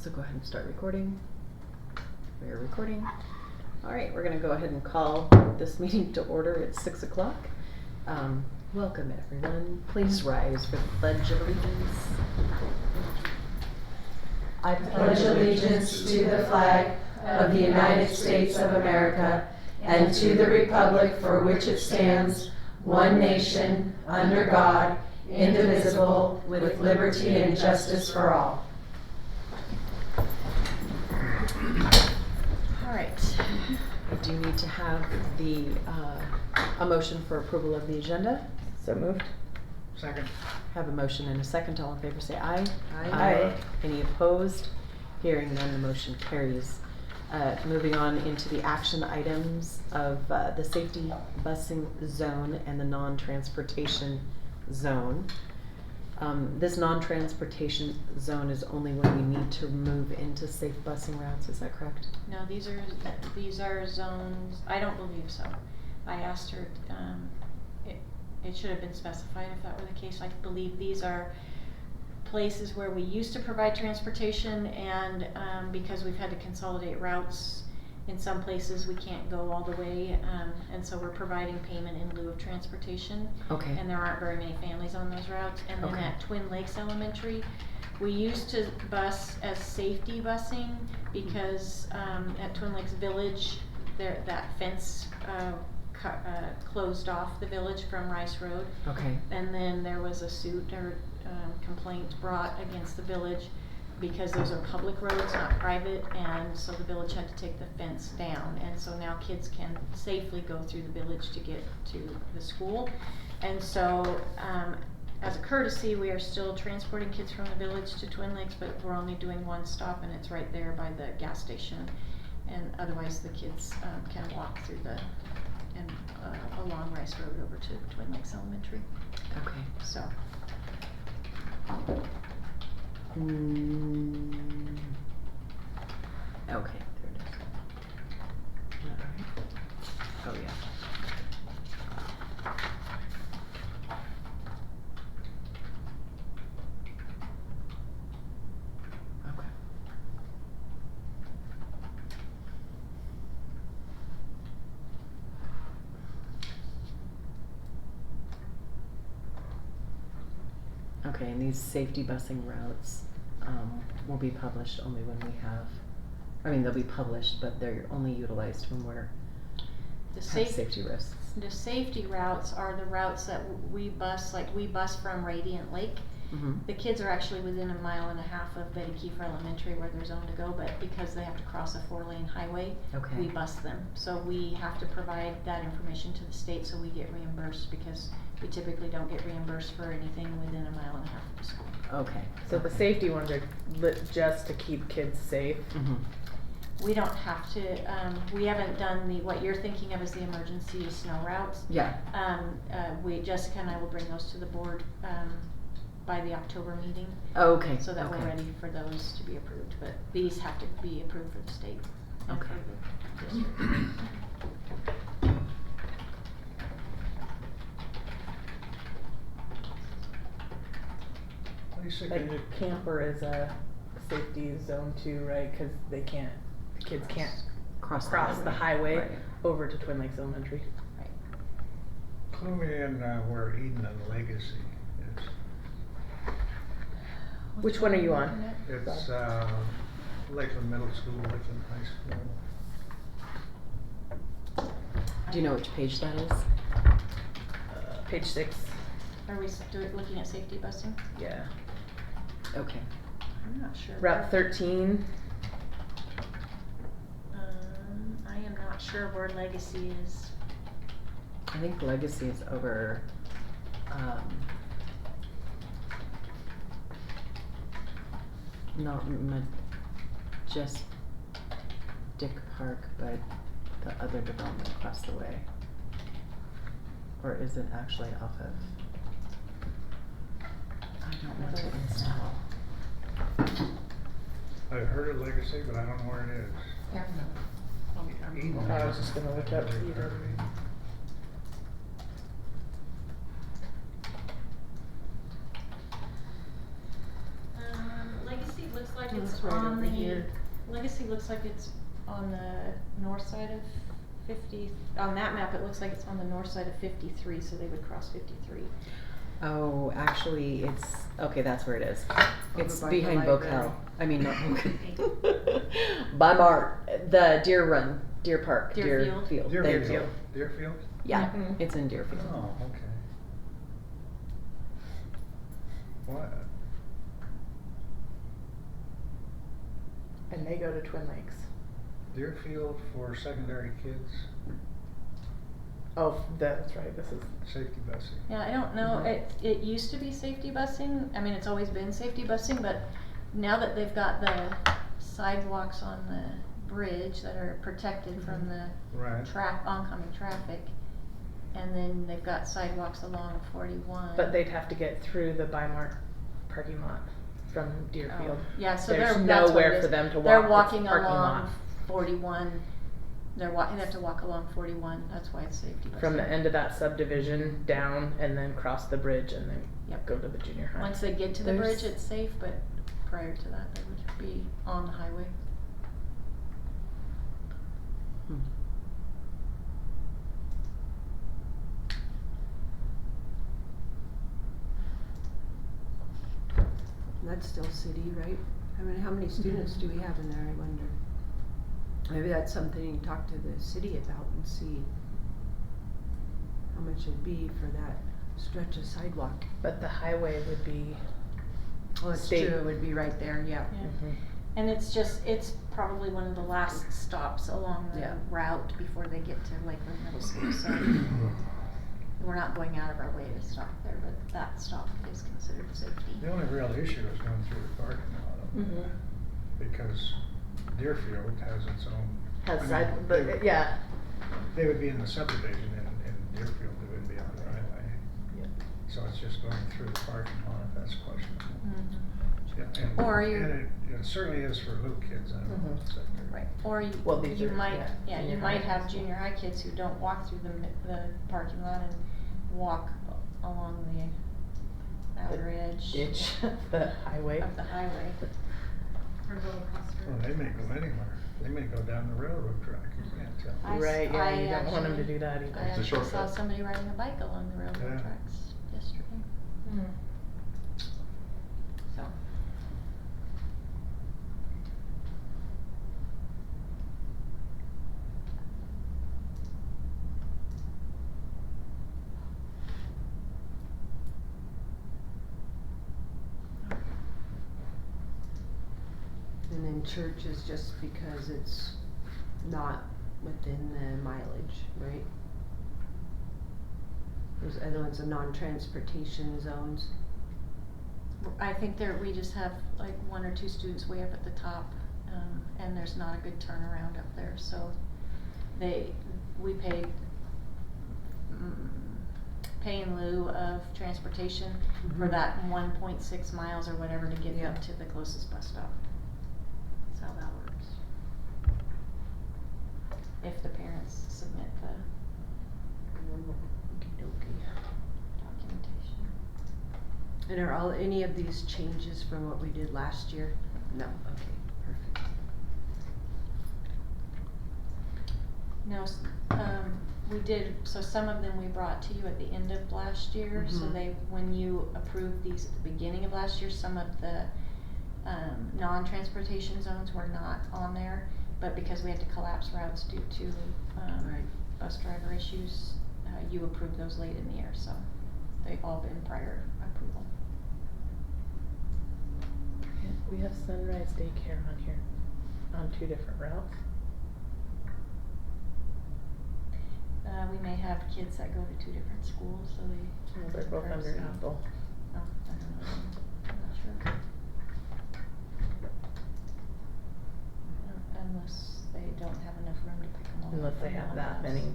So go ahead and start recording. We're recording. All right, we're going to go ahead and call this meeting to order. It's 6 o'clock. Welcome, everyone. Please rise for the Pledge of Allegiance. I pledge allegiance to the flag of the United States of America and to the republic for which it stands, one nation, under God, indivisible, with liberty and justice for all. All right. I do need to have a motion for approval of the agenda. So moved. Second. Have a motion and a second. All in favor say aye. Aye. Any opposed? Hearing none, the motion carries. Moving on into the action items of the safety busing zone and the non-transportation zone. This non-transportation zone is only when we need to move into safe busing routes, is that correct? No, these are zones. I don't believe so. I asked her. It should have been specified if that were the case. I believe these are places where we used to provide transportation, and because we've had to consolidate routes, in some places we can't go all the way, and so we're providing payment in lieu of transportation. Okay. And there aren't very many families on those routes. And then at Twin Lakes Elementary, we used to bus as safety busing because at Twin Lakes Village, that fence closed off the village from Rice Road. Okay. And then there was a suit or complaint brought against the village because those are public roads, not private, and so the village had to take the fence down. And so now kids can safely go through the village to get to the school. And so as a courtesy, we are still transporting kids from the village to Twin Lakes, but we're only doing one stop, and it's right there by the gas station. And otherwise the kids can walk through along Rice Road over to Twin Lakes Elementary. Okay. So. Okay, there it is. Alright. Oh yeah. Okay. Okay, and these safety busing routes will be published only when we have, they'll be published, but they're only utilized when we're have safety risks. The safety routes are the routes that we bus, like we bus from Radiant Lake. Mm-hmm. The kids are actually within 1.5 miles of Betty Kiefer Elementary where they're zoned to go, but because they have to cross a 4-lane highway, Okay. we bus them. So we have to provide that information to the state so we get reimbursed, because we typically don't get reimbursed for anything within 1.5 miles of the school. Okay. So the safety ones are just to keep kids safe. Mm-hmm. We don't have to, we haven't done what you're thinking of as the emergency snow routes. Yeah. Jessica and I will bring those to the board by the October meeting. Oh, okay. So that okay. we're ready for those to be approved, but these have to be approved for the state. And Okay. for the district. Basically, Like camper is a safety zone too, right? Because the kids can't cross the highway Right. over to Twin Lakes Elementary. clue me in where Eden and Legacy is. Which one are you on? It's Lakeland Middle School, Lakeland High School. Do you know which page that is? Page 6. Are we looking at safety busing? Yeah. Okay. I'm not sure. Route 13. I am not sure where Legacy is. I think Legacy is over, not just Dick Park, but the other development across the way. Or is it actually off of? I don't know to install. I've heard of Legacy, but I don't know where it is. Eden. I was just gonna look up Eden. Eden. Legacy looks like Oh, it's it's right on over the Legacy looks like it's on the north side of 50, on that map it looks like it's on the north side of 53, so they would cross 53. Oh, actually, it's, okay, that's where it is. It's by the behind Boak library. Hill. I mean, not Boak. By the Deer Park, Deerfield? Deerfield. Deerfield. Thank you. Deerfield? Yeah, Mhm. it's in Deerfield. Oh, okay. What? And they go to Twin Lakes. Deerfield for secondary kids, Oh, that's right, this is. safety busing. Yeah, I don't know, Mhm. it used to be safety busing, I mean, it's always been safety busing, but now that they've got the sidewalks on the bridge that are protected from the Right. oncoming traffic, and then they've got sidewalks along 41. But they'd have to get through the Bimart parking lot from Oh, Deerfield. yeah, so There's they're, that's what it nowhere is. for them to walk. They're It's walking parking along lot. 41, they have to walk along 41, that's why it's safety busing. From the end of that subdivision down and then cross the bridge and then Yep. go to the junior high. Once they get to the There's- bridge, it's safe, but prior to that, they would be on the highway. Hmm. That's still city, right? I mean, how many students do we have in there, I wonder? Maybe that's something you can talk to the city about and see how much it'd be for that stretch of sidewalk. But the highway would be. Well, it's State. true, it would be right there, yeah. Yeah. And it's probably one of the last stops along the Yeah. route before they get to Lakeland Middle School, so we're not going out of our way to stop there, but that stop is considered safety. The only real issue is going through the parking lot up Mhm. there, because Deerfield has its own. I Has mean, side, they- but yeah. They would be in the subdivision in Deerfield, they wouldn't be on the highway. Yeah. So it's just going through the parking lot, that's questionable. Mhm. Yeah, and, Or you're- and it certainly is for little kids, I don't know. Mhm. secondary. Right, or Well, these you are, might, yeah, you junior might high. have junior high kids who don't walk through the parking lot and walk along the outer edge Ditch the highway. of the highway. Or go across the Well, they may go anywhere, they may go down the railroad track, you can't tell. I s- Right, yeah, you I don't want them to actually- do that either. I It's a actually saw shortcut. somebody riding a bike along the railroad Yeah. tracks yesterday, so. And then church is just because it's not within the mileage, right? Those other ones are non-transportation zones. I think we just have like one or two students way up at the top, and there's not a good turnaround up there, so we paid, pay in lieu of transportation for Mhm. that 1.6 miles or whatever to get them Yeah. to the closest bus stop. That's how that works. If the parents submit the documentation. And are any of these changes from what we did last year? No, okay, perfect. No, we did, so some of them we brought to you at the end of last year, so Mhm. when you approved these at the beginning of last year, some of the, non-transportation zones were not on there, but because we had to collapse routes due to, Right. bus driver issues, you approved those late in the year, so they've all been prior approval. Yeah, we have Sunrise Daycare on here, on 2 different routes. We may have kids that go to 2 different schools, so they. Well, they're both under Perhaps, Apple. Oh, I don't know, I'm not sure. Unless they don't have enough room to pick them all up. Unless they from have one that bus. many.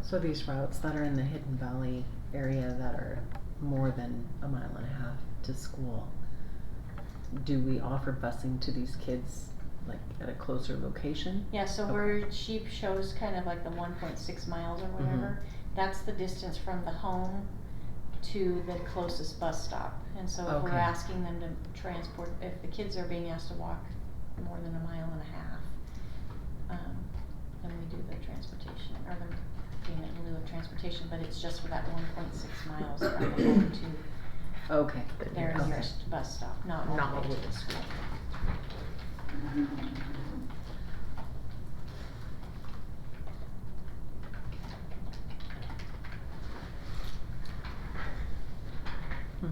So these routes that are in the Hidden Valley area that are more than a mile and a half to school, do we offer busing to these kids like at a closer location? Yeah, so Okay. where she shows kind of like the 1.6 miles or whatever, that's the distance from the home to the closest bus stop. And so if we're Okay. asking them to transport, if the kids are being asked to walk more than 1.5 miles, then we do the transportation, or the payment in lieu of transportation, but it's just for that 1.6 miles from the home to Okay. their Okay. nearest bus stop, not all the way to the school. Hmm.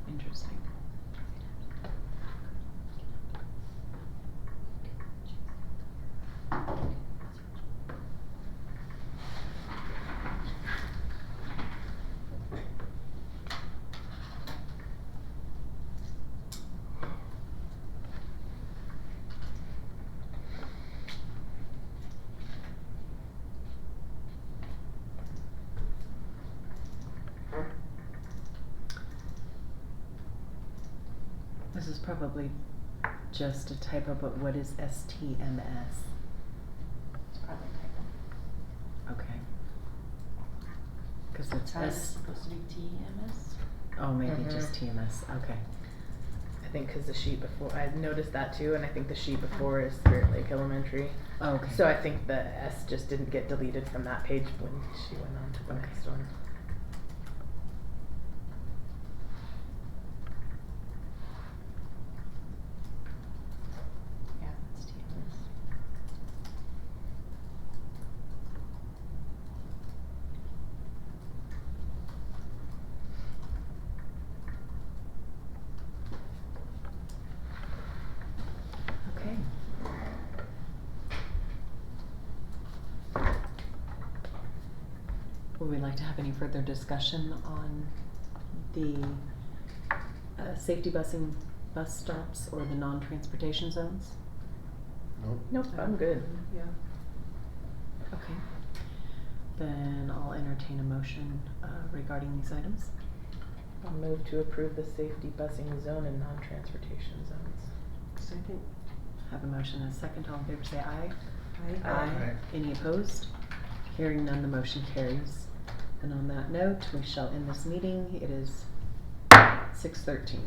Interesting. This is probably just a typo, but what is STMS? It's probably a typo. Okay. Cause it's It's S, supposed to be TMS. oh, maybe Mhm. just TMS, okay. I think because the sheet before, I noticed that too, and I think the sheet before is Spirit Lake Elementary. Okay. So I think the S just didn't get deleted from that page when she went on to the Okay. next one. Yeah, it's TMS. Okay. Would we like to have any further discussion on the safety busing bus stops or the non-transportation zones? Nope, I'm good. Yeah. Okay. Then I'll entertain a motion regarding these items. I'll move to approve the safety busing zone and non-transportation zones. Second. Have a motion and a second. All in favor say aye. Aye. Aye. Any opposed? Hearing none, the motion carries. And on that note, we shall end this meeting. It is 6:13.